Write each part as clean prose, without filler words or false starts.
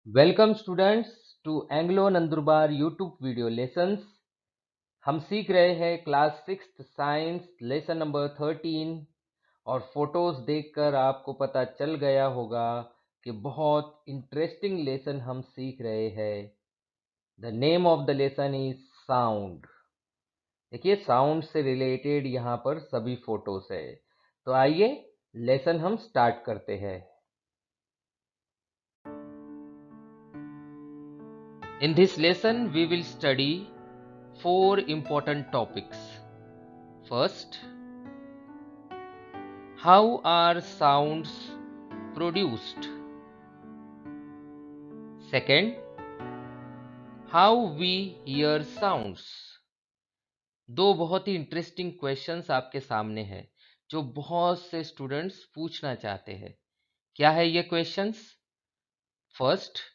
Welcome students to Anglo Nandurbar YouTube video lessons. हम सीख रहे हैं क्लास 6 साइंस लेसन नंबर 13 और फोटोज देखकर आपको पता चल गया होगा कि बहुत इंटरेस्टिंग लेसन हम सीख रहे हैं। The name of the lesson is sound. देखिए साउंड से रिलेटेड यहाँ पर सभी फोटोज है। तो आइए लेसन हम स्टार्ट करते हैं। In this lesson, we will study 4 important topics. First, how are sounds produced? Second, how we hear sounds. दो बहुत ही इंटरेस्टिंग क्वेश्चंस आपके सामने हैं जो बहुत से स्टूडेंट्स पूछना चाहते हैं। क्या है ये questions? First,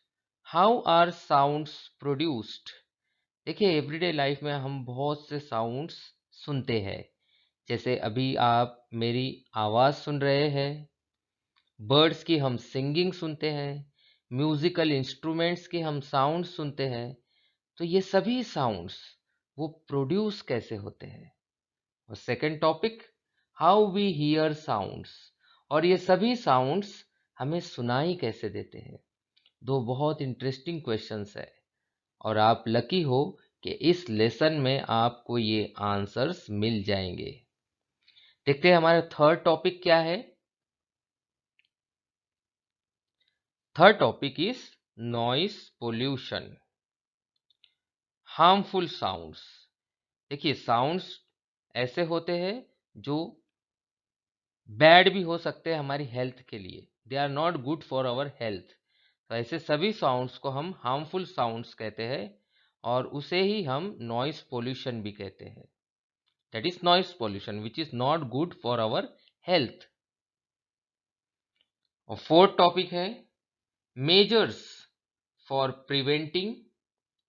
how are sounds produced? देखिए एवरीडे लाइफ में हम बहुत से साउंड्स सुनते हैं, जैसे अभी आप मेरी आवाज़ सुन रहे हैं, बर्ड्स की हम सिंगिंग सुनते हैं, म्यूजिकल इंस्ट्रूमेंट्स के हम साउंड सुनते हैं। तो ये सभी साउंड्स वो प्रोड्यूस कैसे होते हैं? और second topic, how we hear sounds, और ये सभी साउंड्स हमें सुनाई कैसे देते हैं? दो बहुत इंटरेस्टिंग क्वेश्चंस है और आप लकी हो कि इस लेसन में आपको ये आंसर्स मिल जाएंगे। देखते हैं हमारा थर्ड टॉपिक क्या है। Third topic is noise pollution, harmful sounds. देखिए साउंड्स ऐसे होते हैं जो बैड भी हो सकते हैं हमारी हेल्थ के लिए, they are not good for our health. तो ऐसे सभी साउंड्स को हम हार्मफुल साउंड्स कहते हैं और उसे ही हम नॉइस पोल्यूशन भी कहते हैं। That is noise pollution which is not good for our health. और फोर्थ टॉपिक है measures for preventing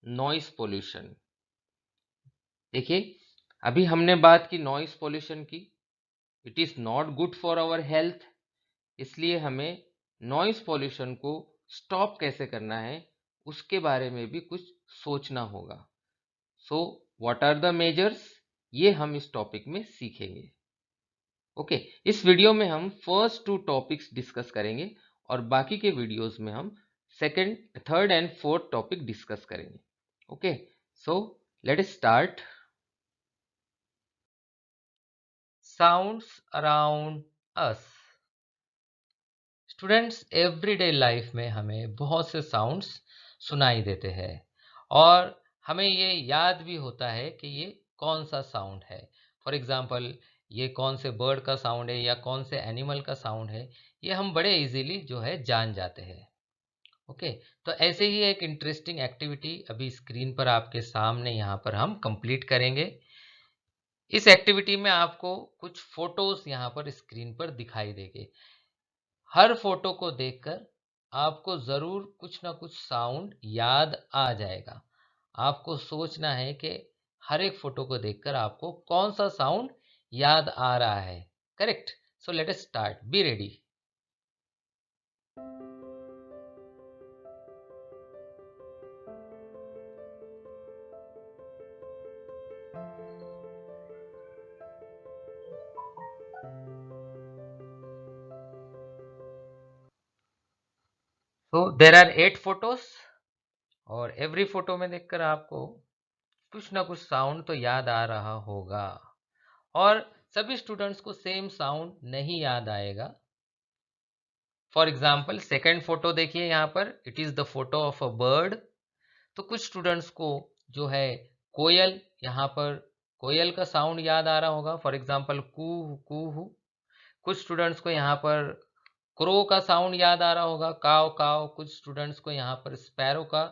noise pollution. देखिए अभी हमने बात की नॉइस पोल्यूशन की, it is not good for our health, इसलिए हमें नॉइस पोल्यूशन को स्टॉप कैसे करना है उसके बारे में भी कुछ सोचना होगा। So what are the measures, ये हम इस टॉपिक में सीखेंगे। ओके, इस वीडियो में हम फर्स्ट 2 टॉपिक्स डिस्कस करेंगे और बाकी के वीडियोस में हम second, third and fourth topic discuss करेंगे। Okay, so let us start. Sounds around us. Students everyday life में हमें बहुत से साउंड्स सुनाई देते हैं और हमें ये याद भी होता है कि ये कौन सा साउंड है। फॉर एग्जांपल ये कौन से बर्ड का साउंड है या कौन से एनिमल का साउंड है, ये हम बड़े इजीली जो है जान जाते हैं। ओके, तो ऐसे ही एक इंटरेस्टिंग एक्टिविटी अभी स्क्रीन पर आपके सामने यहाँ पर हम कंप्लीट करेंगे। इस एक्टिविटी में आपको कुछ फोटोज यहाँ पर स्क्रीन पर दिखाई देंगे। हर फोटो को देखकर आपको जरूर कुछ ना कुछ साउंड याद आ जाएगा। आपको सोचना है कि हर एक फोटो को देखकर आपको कौन सा साउंड याद आ रहा है। Correct? So let us start, be ready. So there are 8 photos और एवरी फोटो में देखकर आपको कुछ ना कुछ साउंड तो याद आ रहा होगा और सभी स्टूडेंट्स को सेम साउंड नहीं याद आएगा। फॉर एग्जाम्पल सेकेंड फोटो देखिए, यहाँ पर it is the photo of a bird. तो कुछ स्टूडेंट्स को जो है कोयल, यहाँ पर कोयल का साउंड याद आ रहा होगा, फॉर एग्जाम्पल कू कू। कुछ स्टूडेंट्स को यहाँ पर क्रो का साउंड याद आ रहा होगा, काव काव। कुछ स्टूडेंट्स को यहाँ पर स्पैरो का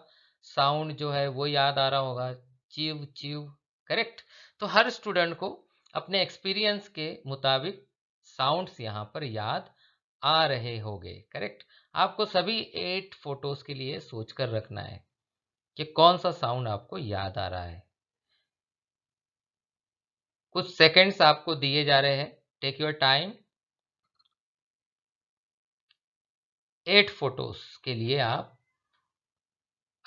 साउंड जो है वो याद आ रहा होगा, चिव चिव। करेक्ट? तो हर स्टूडेंट को अपने एक्सपीरियंस के मुताबिक साउंड्स यहाँ पर याद आ रहे होंगे। करेक्ट? आपको सभी 8 फोटोज के लिए सोचकर रखना है कि कौन सा साउंड आपको याद आ रहा है। कुछ सेकंड्स आपको दिए जा रहे हैं, टेक योर टाइम। 8 फोटोज के लिए आप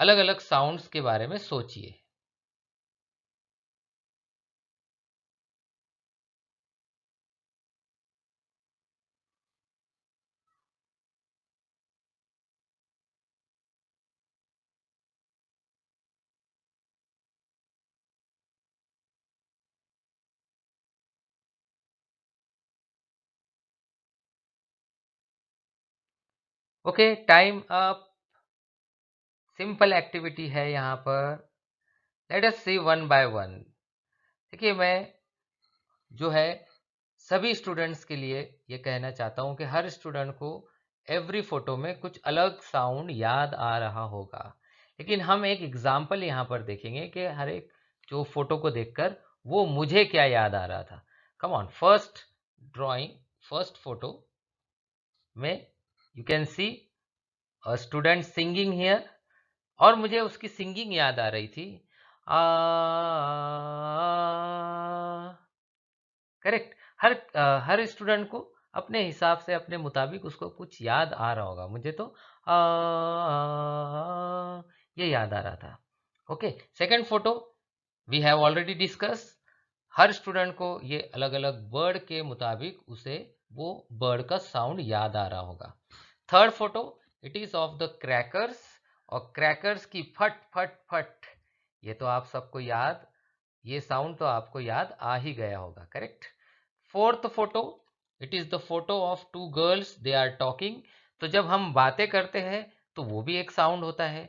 अलग अलग साउंड्स के बारे में सोचिए। Okay, time up. Simple activity है यहाँ पर। Let us see one by one. देखिए, मैं जो है सभी स्टूडेंट्स के लिए ये कहना चाहता हूँ कि हर स्टूडेंट को एवरी फोटो में कुछ अलग साउंड याद आ रहा होगा, लेकिन हम एक एग्जाम्पल यहाँ पर देखेंगे कि हर एक जो फोटो को देखकर वो मुझे क्या याद आ रहा था। Come on, first drawing, first photo में you can see a student singing here, और मुझे उसकी सिंगिंग याद आ रही थी। आ, करेक्ट। हर स्टूडेंट को अपने हिसाब से, अपने मुताबिक उसको कुछ याद आ रहा होगा। मुझे तो आ, ये याद आ रहा था। Okay, second photo we have already discuss. हर स्टूडेंट को ये अलग अलग बर्ड के मुताबिक उसे वो बर्ड का साउंड याद आ रहा होगा। Third photo, it is of the crackers, और क्रैकर्स की फट फट फट, ये तो आप सबको याद, ये साउंड तो आपको याद आ ही गया होगा। Correct. Fourth photo, it is the photo of two girls, they are talking. तो जब हम बातें करते हैं तो वो भी एक साउंड होता है।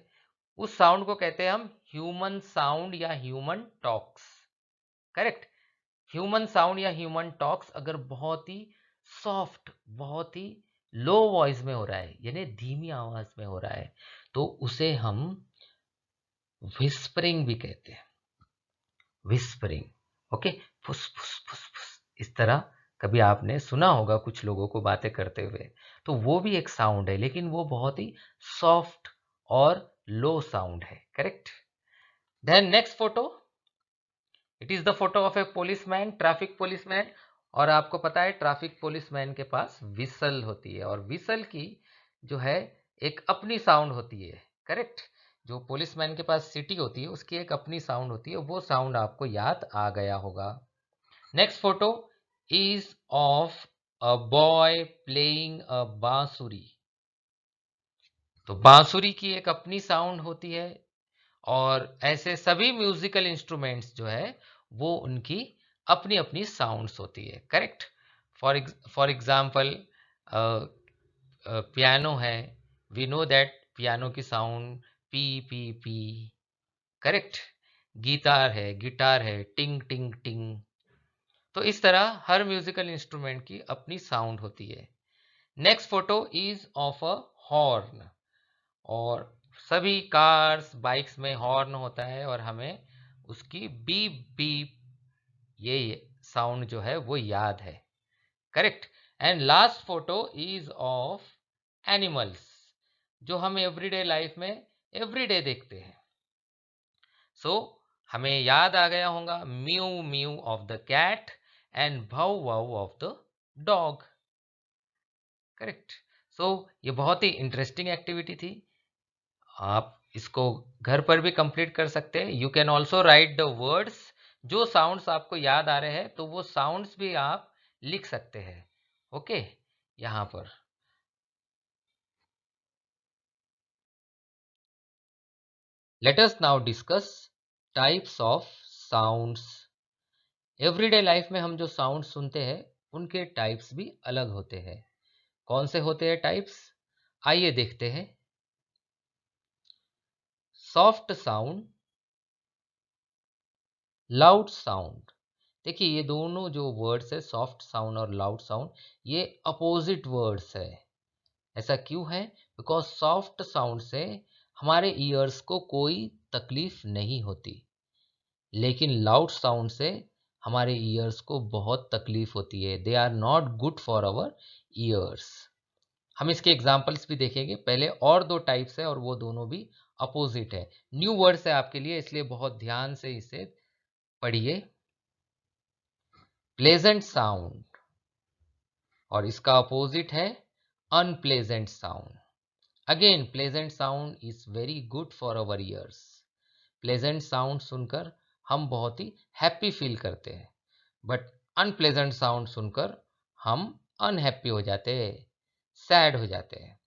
उस साउंड को कहते हैं हम ह्यूमन साउंड या human talks. Correct. Human sound या ह्यूमन टॉक्स अगर बहुत ही सॉफ्ट, बहुत ही लो वॉइस में हो रहा है, यानी धीमी आवाज में हो रहा है, तो उसे हम विस्परिंग भी कहते हैं। विस्परिंग। ओके, फुस फुस फुस फुस, इस तरह कभी आपने सुना होगा कुछ लोगों को बातें करते हुए, तो वो भी एक साउंड है, लेकिन वो बहुत ही सॉफ्ट और लो साउंड है। Correct. Then next photo, it is the photo of a policeman, traffic policeman. और आपको पता है ट्रैफिक पुलिसमैन के पास विसल होती है, और विसल की जो है एक अपनी साउंड होती है। करेक्ट। जो पुलिसमैन के पास सिटी होती है उसकी एक अपनी साउंड होती है, वो साउंड आपको याद आ गया होगा। Next photo is of a boy playing a बांसुरी। तो बांसुरी की एक अपनी साउंड होती है, और ऐसे सभी म्यूजिकल इंस्ट्रूमेंट्स जो है वो उनकी अपनी अपनी साउंड्स होती है। करेक्ट। फॉर एग्जाम्पल, पियानो है, वी नो दैट पियानो की sound P P P. Correct. Guitar है टिंग टिंग टिंग। तो इस तरह हर म्यूजिकल इंस्ट्रूमेंट की अपनी साउंड होती है। Next photo is of a horn, और सभी कार्स बाइक्स में हॉर्न होता है, और हमें उसकी बीप बीप ये साउंड जो है वो याद है। Correct. And last photo is of animals, जो हम एवरीडे लाइफ में एवरीडे देखते हैं। सो हमें याद आ गया होगा mew mew of the cat and bow wow of the dog. Correct. So ये बहुत ही इंटरेस्टिंग एक्टिविटी थी। आप इसको घर पर भी कंप्लीट कर सकते हैं। You can also right the words, जो साउंड्स आपको याद आ रहे हैं तो वो साउंड्स भी आप लिख सकते हैं। ओके, यहाँ पर let us now discuss types of sounds. Everyday life में हम जो साउंड सुनते हैं उनके टाइप्स भी अलग होते हैं। कौन से होते हैं टाइप्स? आइए देखते हैं। Soft sound, loud sound. देखिए, ये दोनों जो वर्ड्स है, सॉफ्ट साउंड और लाउड साउंड, ये अपोजिट वर्ड्स है। ऐसा क्यों है? बिकॉज सॉफ्ट साउंड से हमारे ईयर्स को कोई तकलीफ नहीं होती, लेकिन लाउड साउंड से हमारे ईयर्स को बहुत तकलीफ होती है। They are not good for our ears. हम इसके एग्जाम्पल्स भी देखेंगे। पहले और दो टाइप्स है और वो दोनों भी अपोजिट है। न्यू वर्ड्स है आपके लिए, इसलिए बहुत ध्यान से इसे पढ़िए। प्लेजेंट साउंड, और इसका अपोजिट है unpleasant sound. Again pleasant sound is very good for our years. Pleasant sound सुनकर हम बहुत ही हैप्पी फील करते हैं, बट अनप्लेजेंट साउंड सुनकर हम अनहैप्पी हो जाते हैं, सैड हो जाते हैं।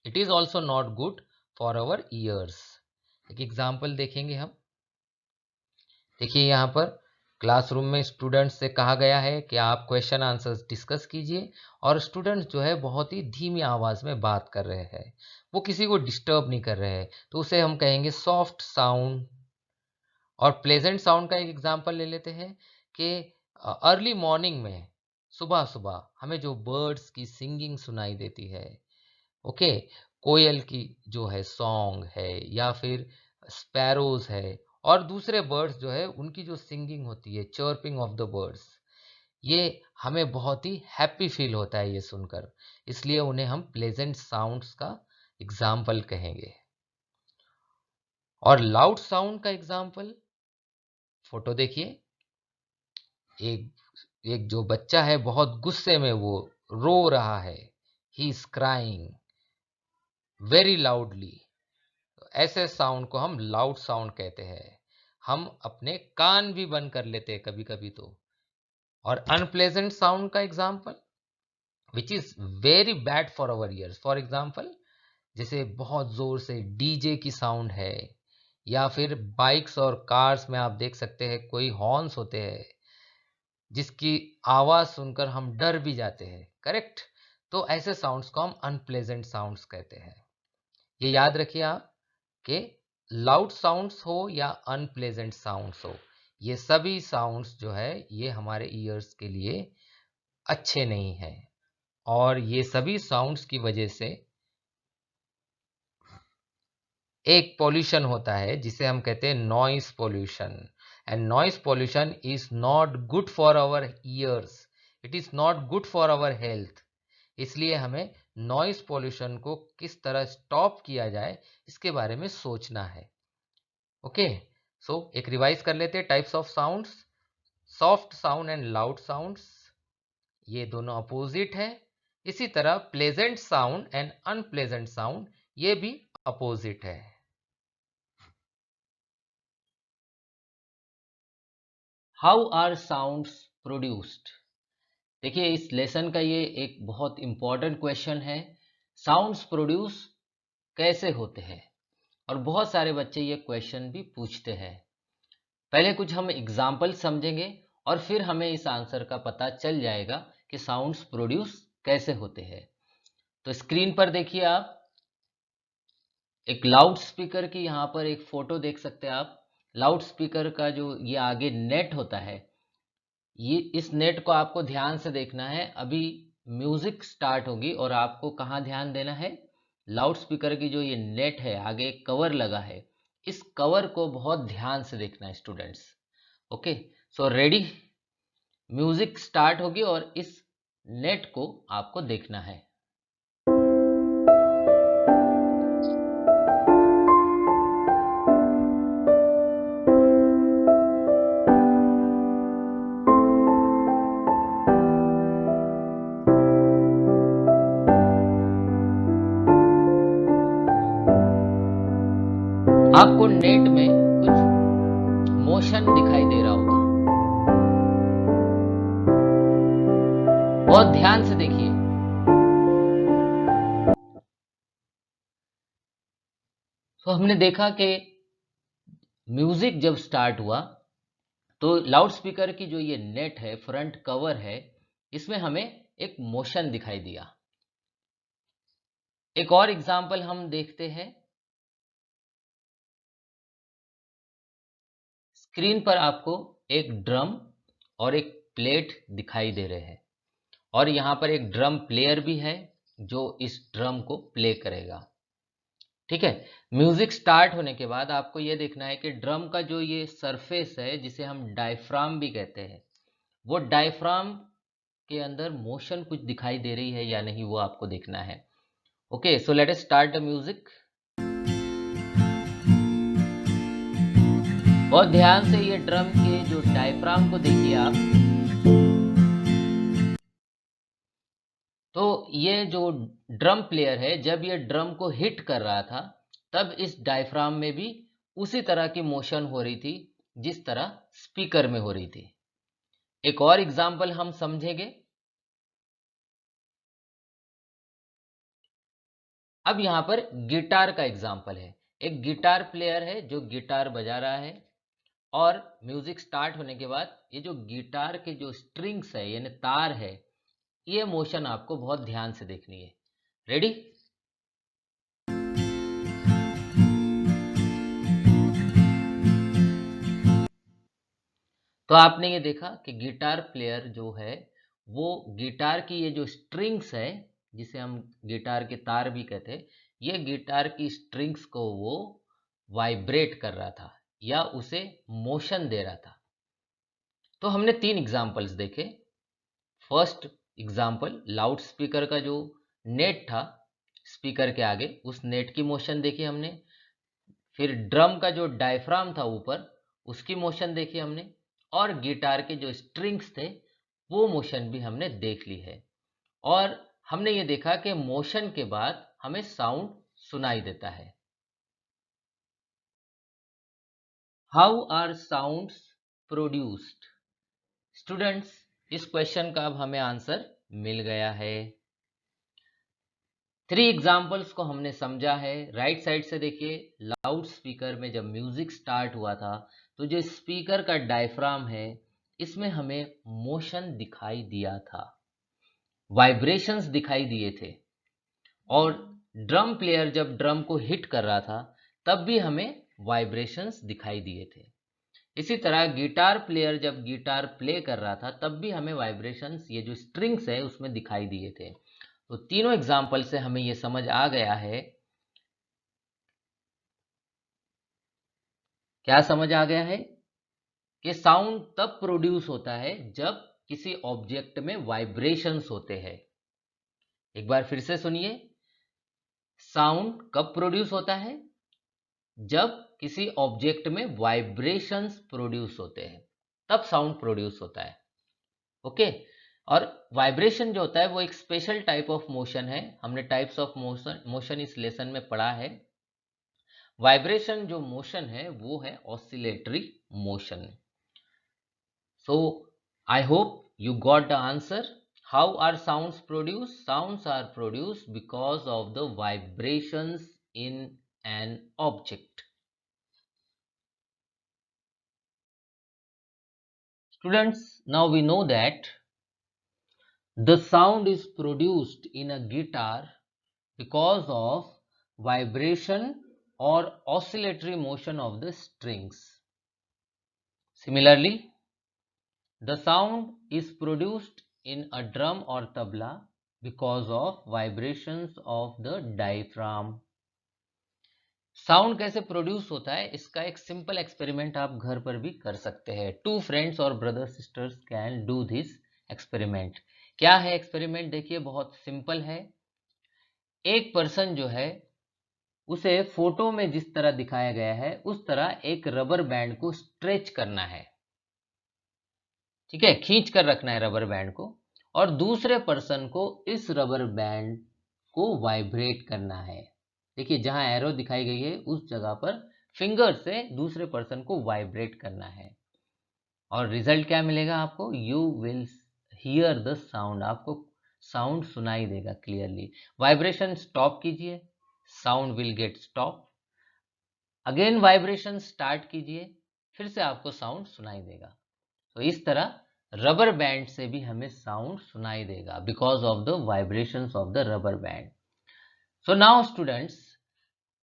It is also not good for our years. एक एग्जाम्पल देखेंगे हम। देखिए यहाँ पर क्लासरूम में स्टूडेंट्स से कहा गया है कि आप क्वेश्चन आंसर्स डिस्कस कीजिए, और स्टूडेंट्स जो है बहुत ही धीमी आवाज़ में बात कर रहे हैं, वो किसी को डिस्टर्ब नहीं कर रहे हैं, तो उसे हम कहेंगे सॉफ्ट साउंड। और प्लेजेंट साउंड का एक एग्जांपल ले लेते हैं कि अर्ली मॉर्निंग में सुबह सुबह हमें जो बर्ड्स की सिंगिंग सुनाई देती है, ओके, कोयल की जो है सॉन्ग है, या फिर स्पैरोज है, और दूसरे बर्ड्स जो है उनकी जो सिंगिंग होती है, चर्पिंग ऑफ द बर्ड्स, ये हमें बहुत ही हैप्पी फील होता है ये सुनकर, इसलिए उन्हें हम प्लेजेंट साउंड्स का एग्जाम्पल कहेंगे। और लाउड साउंड का एग्जाम्पल, फोटो देखिए। एक एक जो बच्चा है बहुत गुस्से में वो रो रहा है, he is crying very loudly. ऐसे साउंड को हम लाउड साउंड कहते हैं। हम अपने कान भी बंद कर लेते हैं कभी कभी तो। और अनप्लेजेंट साउंड का example which is very bad for our years, for example जैसे बहुत जोर से डीजे की साउंड है, या फिर बाइक्स और कार्स में आप देख सकते हैं कोई हॉर्न्स होते हैं जिसकी आवाज सुनकर हम डर भी जाते हैं, करेक्ट। तो ऐसे साउंड्स को हम अनप्लेजेंट साउंड्स कहते हैं। ये याद रखिए आप कि लाउड साउंड्स हो या अनप्लेजेंट साउंड्स हो, ये सभी साउंड्स जो है ये हमारे ईयर्स के लिए अच्छे नहीं हैं, और ये सभी साउंड्स की वजह से एक पॉल्यूशन होता है जिसे हम कहते हैं noise pollution. And noise pollution is not good for our ears, it is not good for our health. इसलिए हमें नॉइस पॉल्यूशन को किस तरह स्टॉप किया जाए इसके बारे में सोचना है। ओके, सो एक रिवाइज कर लेते हैं types of sounds. Soft sound and loud sounds, ये दोनों अपोजिट है। इसी तरह pleasant sound and unpleasant sound, ये भी अपोजिट है। How are sounds produced? देखिए इस लेसन का ये एक बहुत इंपॉर्टेंट क्वेश्चन है, साउंड्स प्रोड्यूस कैसे होते हैं। और बहुत सारे बच्चे ये क्वेश्चन भी पूछते हैं। पहले कुछ हम एग्जाम्पल समझेंगे, और फिर हमें इस आंसर का पता चल जाएगा कि साउंड्स प्रोड्यूस कैसे होते हैं। तो स्क्रीन पर देखिए आप एक लाउड स्पीकर की यहाँ पर एक फोटो देख सकते हैं आप। लाउड स्पीकर का जो ये आगे नेट होता है, ये इस नेट को आपको ध्यान से देखना है। अभी म्यूजिक स्टार्ट होगी और आपको कहाँ ध्यान देना है, लाउड स्पीकर की जो ये नेट है आगे एक कवर लगा है, इस कवर को बहुत ध्यान से देखना है students. Okay, so ready, music start होगी और इस नेट को आपको देखना है। आपको नेट में कुछ मोशन दिखाई दे रहा होगा, बहुत ध्यान से देखिए। तो हमने देखा कि म्यूजिक जब स्टार्ट हुआ तो लाउड स्पीकर की जो ये नेट है, फ्रंट कवर है, इसमें हमें एक मोशन दिखाई दिया। एक और एग्जांपल हम देखते हैं। स्क्रीन पर आपको एक ड्रम और एक प्लेट दिखाई दे रहे हैं, और यहाँ पर एक ड्रम प्लेयर भी है जो इस ड्रम को प्ले करेगा। ठीक है, म्यूजिक स्टार्ट होने के बाद आपको यह देखना है कि ड्रम का जो ये सरफेस है जिसे हम डायफ्राम भी कहते हैं, वो डायफ्राम के अंदर मोशन कुछ दिखाई दे रही है या नहीं, वो आपको देखना है। Okay, so let us start the music. बहुत ध्यान से ये ड्रम के जो डायफ्राम को देखिए आप। तो ये जो ड्रम प्लेयर है, जब ये ड्रम को हिट कर रहा था, तब इस डायफ्राम में भी उसी तरह की मोशन हो रही थी जिस तरह स्पीकर में हो रही थी। एक और एग्जाम्पल हम समझेंगे। अब यहां पर गिटार का एग्जाम्पल है। एक गिटार प्लेयर है जो गिटार बजा रहा है, और म्यूजिक स्टार्ट होने के बाद ये जो गिटार के जो स्ट्रिंग्स है यानी तार है, ये मोशन आपको बहुत ध्यान से देखनी है। रेडी? तो आपने ये देखा कि गिटार प्लेयर जो है वो गिटार की ये जो स्ट्रिंग्स है, जिसे हम गिटार के तार भी कहते हैं, ये गिटार की स्ट्रिंग्स को वो वाइब्रेट कर रहा था या उसे मोशन दे रहा था। तो हमने 3 एग्जांपल्स देखे। फर्स्ट एग्जांपल, लाउड स्पीकर का जो नेट था स्पीकर के आगे, उस नेट की मोशन देखी हमने। फिर ड्रम का जो डायफ्राम था ऊपर, उसकी मोशन देखी हमने। और गिटार के जो स्ट्रिंग्स थे वो मोशन भी हमने देख ली है। और हमने ये देखा कि मोशन के बाद हमें साउंड सुनाई देता है। How are sounds produced? Students, इस क्वेश्चन का अब हमें आंसर मिल गया है। 3 एग्जाम्पल्स को हमने समझा है। राइट साइड से देखिए, लाउड स्पीकर में जब म्यूजिक स्टार्ट हुआ था तो जो स्पीकर का डायफ्राम है, इसमें हमें मोशन दिखाई दिया था, वाइब्रेशंस दिखाई दिए थे। और ड्रम प्लेयर जब ड्रम को हिट कर रहा था तब भी हमें वाइब्रेशंस दिखाई दिए थे। इसी तरह गिटार प्लेयर जब गिटार प्ले कर रहा था तब भी हमें वाइब्रेशंस, ये जो स्ट्रिंग्स है, उसमें दिखाई दिए थे। तो तीनों एग्जाम्पल से हमें ये समझ आ गया है। क्या समझ आ गया है? कि साउंड तब प्रोड्यूस होता है जब किसी ऑब्जेक्ट में वाइब्रेशंस होते हैं। एक बार फिर से सुनिए, साउंड कब प्रोड्यूस होता है? जब किसी ऑब्जेक्ट में वाइब्रेशंस प्रोड्यूस होते हैं, तब साउंड प्रोड्यूस होता है। ओके? और वाइब्रेशन जो होता है वो एक स्पेशल टाइप ऑफ मोशन है। हमने टाइप्स ऑफ मोशन इस लेसन में पढ़ा है। वाइब्रेशन जो मोशन है वो है oscillatory motion. So I hope you got the answer. How are sounds produced? Sounds are produced because of the vibrations in an object. Students, now we know that the sound is produced in a guitar because of vibration or oscillatory motion of the strings. Similarly, the sound is produced in a drum or tabla because of vibrations of the diaphragm. Sound कैसे produce होता है, इसका एक simple experiment आप घर पर भी कर सकते हैं। 2 फ्रेंड्स और brother sisters can do this experiment. क्या है एक्सपेरिमेंट? देखिए, बहुत सिंपल है। एक पर्सन जो है उसे फोटो में जिस तरह दिखाया गया है उस तरह एक रबर बैंड को स्ट्रेच करना है। ठीक है, खींच कर रखना है रबर बैंड को, और दूसरे पर्सन को इस रबर बैंड को वाइब्रेट करना है। देखिए, जहां एरो दिखाई गई है उस जगह पर फिंगर से दूसरे पर्सन को वाइब्रेट करना है। और रिजल्ट क्या मिलेगा आपको? You will hear the sound. आपको साउंड सुनाई देगा क्लियरली। वाइब्रेशन स्टॉप कीजिए, sound will get stop. Again vibration start कीजिए, फिर से आपको साउंड सुनाई देगा। तो इस तरह रबर बैंड से भी हमें साउंड सुनाई देगा because of the vibrations of the rubber band. So now students,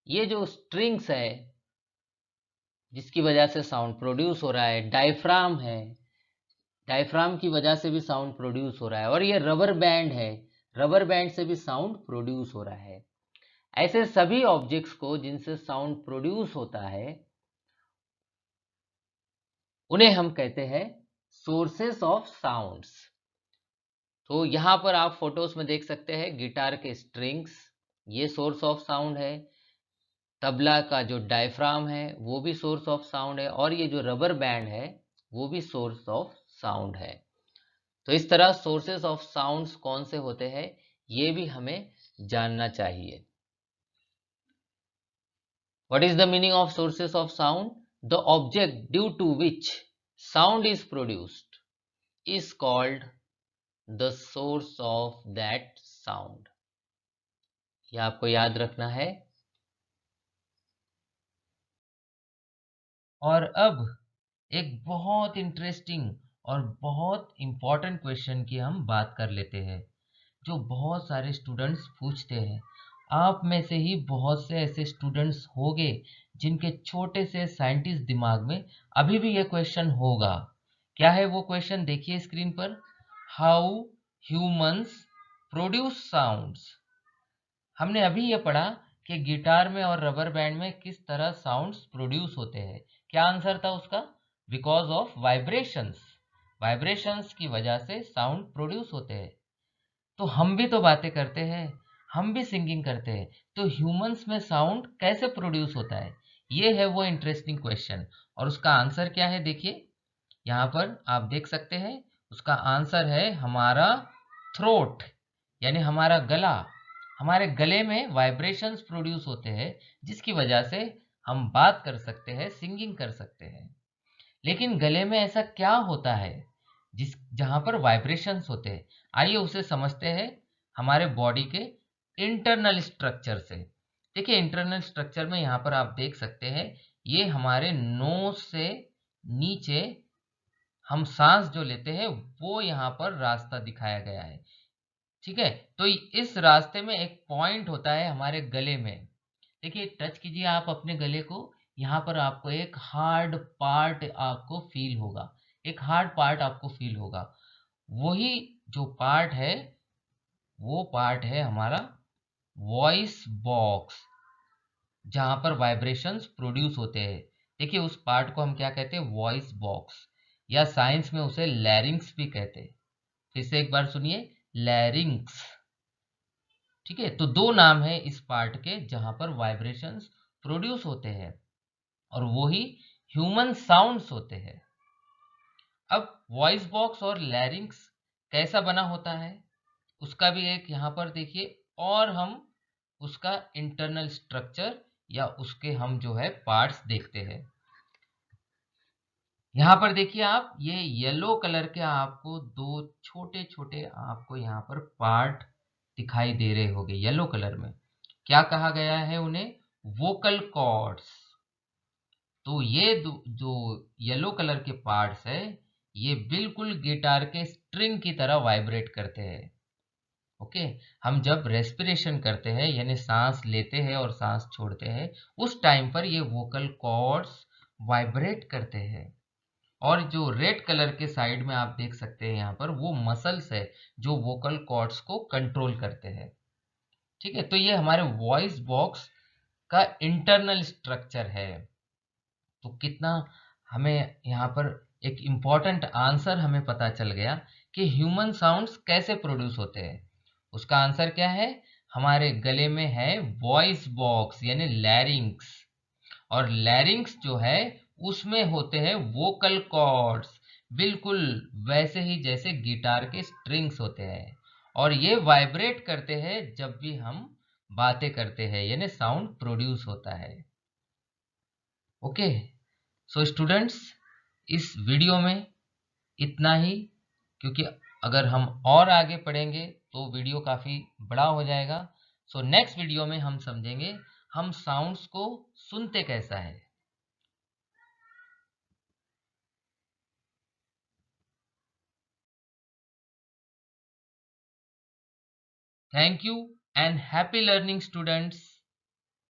ये जो स्ट्रिंग्स है जिसकी वजह से साउंड प्रोड्यूस हो रहा है, डायफ्राम है, डायफ्राम की वजह से भी साउंड प्रोड्यूस हो रहा है, और ये रबर बैंड है, रबर बैंड से भी साउंड प्रोड्यूस हो रहा है। ऐसे सभी ऑब्जेक्ट्स को जिनसे साउंड प्रोड्यूस होता है उन्हें हम कहते हैं सोर्सेस ऑफ साउंड्स। तो यहां पर आप फोटोज में देख सकते हैं गिटार के स्ट्रिंग्स, ये सोर्स ऑफ साउंड है। तबला का जो डायफ्राम है वो भी सोर्स ऑफ साउंड है, और ये जो रबर बैंड है वो भी सोर्स ऑफ साउंड है। तो इस तरह सोर्सेस ऑफ साउंड्स कौन से होते हैं, ये भी हमें जानना चाहिए। What is the meaning of sources of sound? The object due to which sound is produced is called the source of that sound. ये आपको याद रखना है। और अब एक बहुत इंटरेस्टिंग और बहुत इम्पोर्टेंट क्वेश्चन की हम बात कर लेते हैं, जो बहुत सारे स्टूडेंट्स पूछते हैं। आप में से ही बहुत से ऐसे स्टूडेंट्स होंगे जिनके छोटे से साइंटिस्ट दिमाग में अभी भी ये क्वेश्चन होगा। क्या है वो क्वेश्चन? देखिए स्क्रीन पर। How humans produce sounds. हमने अभी ये पढ़ा कि गिटार में और रबर बैंड में किस तरह साउंड्स प्रोड्यूस होते हैं। क्या आंसर था उसका? Because of vibrations. वाइब्रेशंस की वजह से साउंड प्रोड्यूस होते हैं। तो हम भी तो बातें करते हैं, हम भी सिंगिंग करते हैं, तो ह्यूमंस में साउंड कैसे प्रोड्यूस होता है? ये है वो इंटरेस्टिंग क्वेश्चन। और उसका आंसर क्या है? देखिए यहाँ पर आप देख सकते हैं। उसका आंसर है हमारा थ्रोट, यानी हमारा गला। हमारे गले में वाइब्रेशंस प्रोड्यूस होते हैं, जिसकी वजह से हम बात कर सकते हैं, सिंगिंग कर सकते हैं। लेकिन गले में ऐसा क्या होता है जिस जहाँ पर वाइब्रेशंस होते हैं? आइए उसे समझते हैं हमारे बॉडी के इंटरनल स्ट्रक्चर से। देखिए इंटरनल स्ट्रक्चर में यहाँ पर आप देख सकते हैं, ये हमारे नोज से नीचे हम सांस जो लेते हैं वो यहाँ पर रास्ता दिखाया गया है। ठीक है, तो इस रास्ते में एक पॉइंट होता है हमारे गले में। देखिए टच कीजिए आप अपने गले को। यहाँ पर आपको एक हार्ड पार्ट आपको फील होगा, एक हार्ड पार्ट आपको फील होगा। वही जो पार्ट है वो पार्ट है हमारा वॉइस बॉक्स, जहाँ पर वाइब्रेशंस प्रोड्यूस होते हैं। देखिए उस पार्ट को हम क्या कहते हैं? वॉइस बॉक्स, या साइंस में उसे लैरिंक्स भी कहते हैं। फिर से एक बार सुनिए, लैरिंक्स। ठीक है, तो दो नाम है इस पार्ट के जहां पर वाइब्रेशंस प्रोड्यूस होते हैं, और वो ही ह्यूमन साउंड्स होते हैं। अब वॉइस बॉक्स और लैरिंक्स कैसा बना होता है उसका भी एक यहाँ पर देखिए, और हम उसका इंटरनल स्ट्रक्चर या उसके हम जो है पार्ट्स देखते हैं। यहाँ पर देखिए आप, ये येलो कलर के आपको दो छोटे छोटे आपको यहाँ पर पार्ट दिखाई दे रहे होंगे येलो कलर में। क्या कहा गया है उन्हें? Vocal cords. तो ये जो येलो कलर के पार्ट्स है, ये बिल्कुल गिटार के स्ट्रिंग की तरह वाइब्रेट करते हैं। ओके, हम जब रेस्पिरेशन करते हैं यानी सांस लेते हैं और सांस छोड़ते हैं, उस टाइम पर ये वोकल कॉर्ड्स वाइब्रेट करते हैं। और जो रेड कलर के साइड में आप देख सकते हैं यहाँ पर, वो मसल्स है जो वोकल कॉर्ड्स को कंट्रोल करते हैं। ठीक है, तो ये हमारे वॉइस बॉक्स का इंटरनल स्ट्रक्चर है। तो कितना हमें यहाँ पर एक इम्पॉर्टेंट आंसर हमें पता चल गया कि ह्यूमन साउंड्स कैसे प्रोड्यूस होते हैं। उसका आंसर क्या है? हमारे गले में है वॉइस बॉक्स यानी लैरिंक्स, और लैरिंक्स जो है उसमें होते हैं वोकल कॉर्ड्स, बिल्कुल वैसे ही जैसे गिटार के स्ट्रिंग्स होते हैं, और ये वाइब्रेट करते हैं जब भी हम बातें करते हैं, यानी साउंड प्रोड्यूस होता है। ओके, सो स्टूडेंट्स, इस वीडियो में इतना ही, क्योंकि अगर हम और आगे पढ़ेंगे तो वीडियो काफ़ी बड़ा हो जाएगा। सो नेक्स्ट वीडियो में हम समझेंगे हम साउंड्स को सुनते कैसा है। Thank you and happy learning, students.